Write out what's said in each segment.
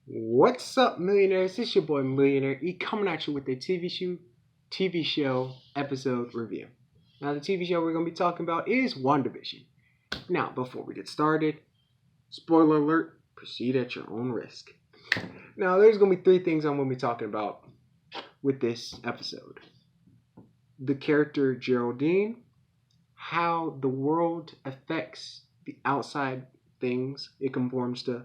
What's up, millionaires? It's your boy Millionaire E coming at you with a TV show episode review. Now, the TV show we're going to be talking about is WandaVision. Now, before we get started, spoiler alert, proceed at your own risk. Now, there's going to be three things I'm going to be talking about with this episode: the character Geraldine, how the world affects the outside things it conforms to,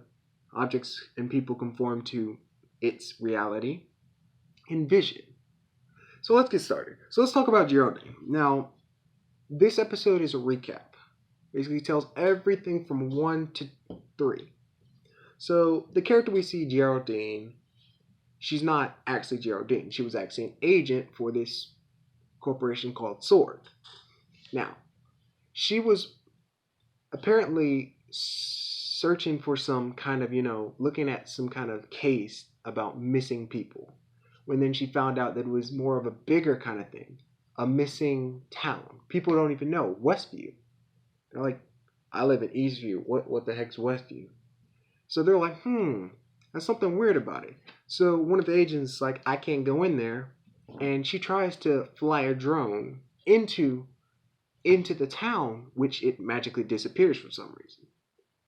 objects and people conform to its reality, and vision. So let's get started. So let's talk about Geraldine. Now, this episode is a recap. Basically tells everything from 1 to 3. So the character we see, Geraldine, she's not actually Geraldine. She was actually an agent for this corporation called Sword. Now, she was apparently searching for some kind of, looking at some kind of case about missing people. When then she found out that it was more of a bigger kind of thing, a missing town. People don't even know Westview. They're like, I live in Eastview. What the heck's Westview? So they're like, there's something weird about it. So one of the agents is like, I can't go in there, and she tries to fly a drone into the town, which it magically disappears for some reason.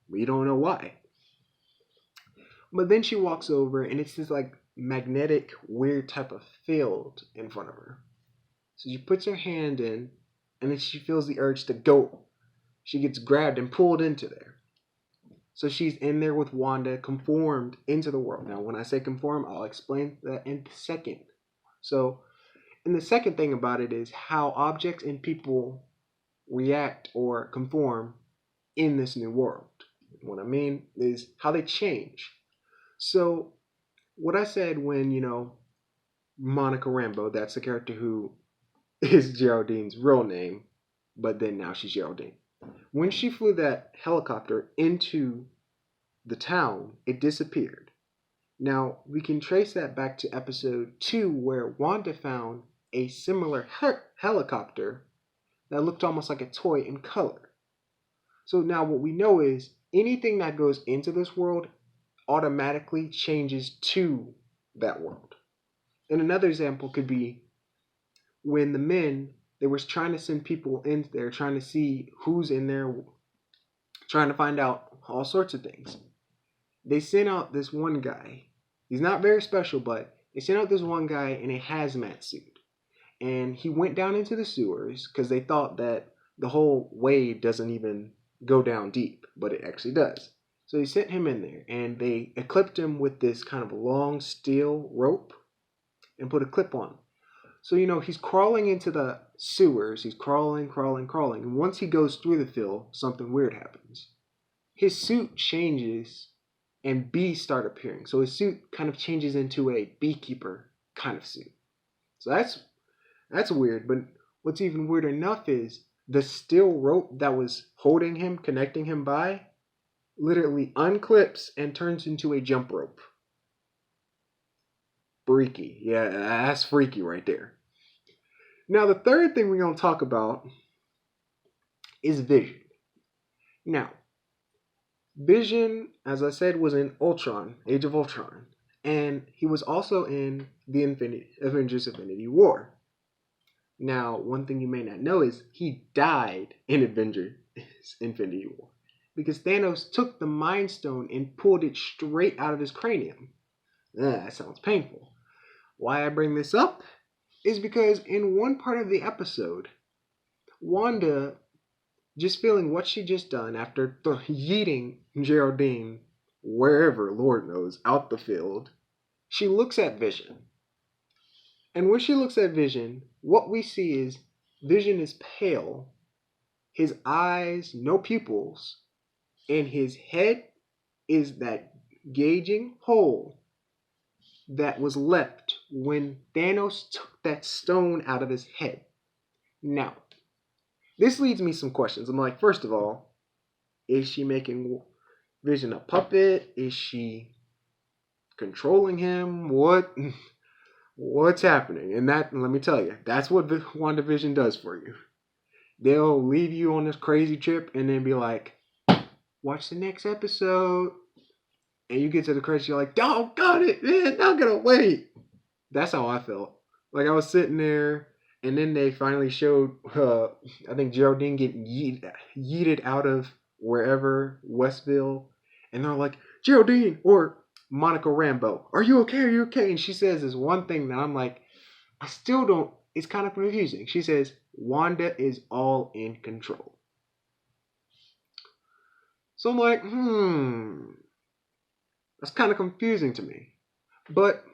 We don't know why. But then she walks over, and it's this like magnetic, weird type of field in front of her. So she puts her hand in, and then she feels the urge to go. She gets grabbed and pulled into there. So she's in there with Wanda, conformed into the world. Now, when I say conform, I'll explain that in a second. So, and the second thing about it is how objects and people react or conform in this new world. What I mean is how they change. So, what I said when, Monica Rambeau, that's the character who is Geraldine's real name, but then now she's Geraldine. When she flew that helicopter into the town, it disappeared. Now, we can trace that back to episode 2, where Wanda found a similar helicopter that looked almost like a toy in color. So now what we know is anything that goes into this world automatically changes to that world. And another example could be when the men, they were trying to send people in there, trying to see who's in there, trying to find out all sorts of things. They sent out this one guy. He's not very special, but they sent out this one guy in a hazmat suit. And he went down into the sewers because they thought that the whole wave doesn't even go down deep, but it actually does. So they sent him in there, and they equipped him with this kind of long steel rope and put a clip on him. So, he's crawling into the sewers. He's crawling. And once he goes through the fill, something weird happens. His suit changes and bees start appearing. So his suit kind of changes into a beekeeper kind of suit. So that's weird. But what's even weirder enough is the steel rope that was holding him, connecting him by, literally unclips and turns into a jump rope. Freaky. Yeah, that's freaky right there. Now, the third thing we're going to talk about is Vision. Now, Vision, as I said, was in Ultron, Age of Ultron. And he was also in the Avengers Infinity War. Now, one thing you may not know is he died in Avengers Infinity War, because Thanos took the Mind Stone and pulled it straight out of his cranium. That sounds painful. Why I bring this up is because in one part of the episode, Wanda, just feeling what she just done after yeeting Geraldine wherever, Lord knows, out the field, she looks at Vision. And when she looks at Vision, what we see is Vision is pale, his eyes, no pupils, and his head is that gauging hole that was left when Thanos took that stone out of his head. Now, this leads me some questions. I'm like, first of all, is she making Vision a puppet? Is she controlling him? What's happening? And that, let me tell you, that's what WandaVision does for you. They'll leave you on this crazy trip and then be like, watch the next episode. and you get to the credits, you're like, "Dog, got it, man! Not gonna wait." That's how I felt. Like I was sitting there, and then they finally showed, I think Geraldine getting yeeted out of wherever Westville, and they're like, "Geraldine," or Monica Rambeau, "Are you okay? Are you okay?" And she says this one thing that I'm like, I still don't. It's kind of confusing. She says, "Wanda is all in control." So I'm like, that's kind of confusing to me. But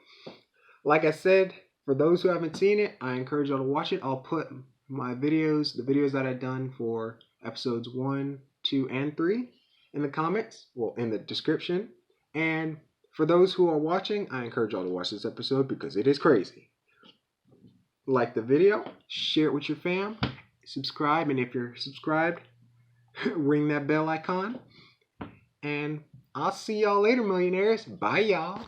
like I said, for those who haven't seen it, I encourage y'all to watch it. I'll put my videos, the videos that I've done for episodes 1, 2, and 3 in the comments, well, in the description. And for those who are watching, I encourage y'all to watch this episode because it is crazy. Like the video, share it with your fam, subscribe, and if you're subscribed, ring that bell icon. And I'll see y'all later, millionaires. Bye, y'all.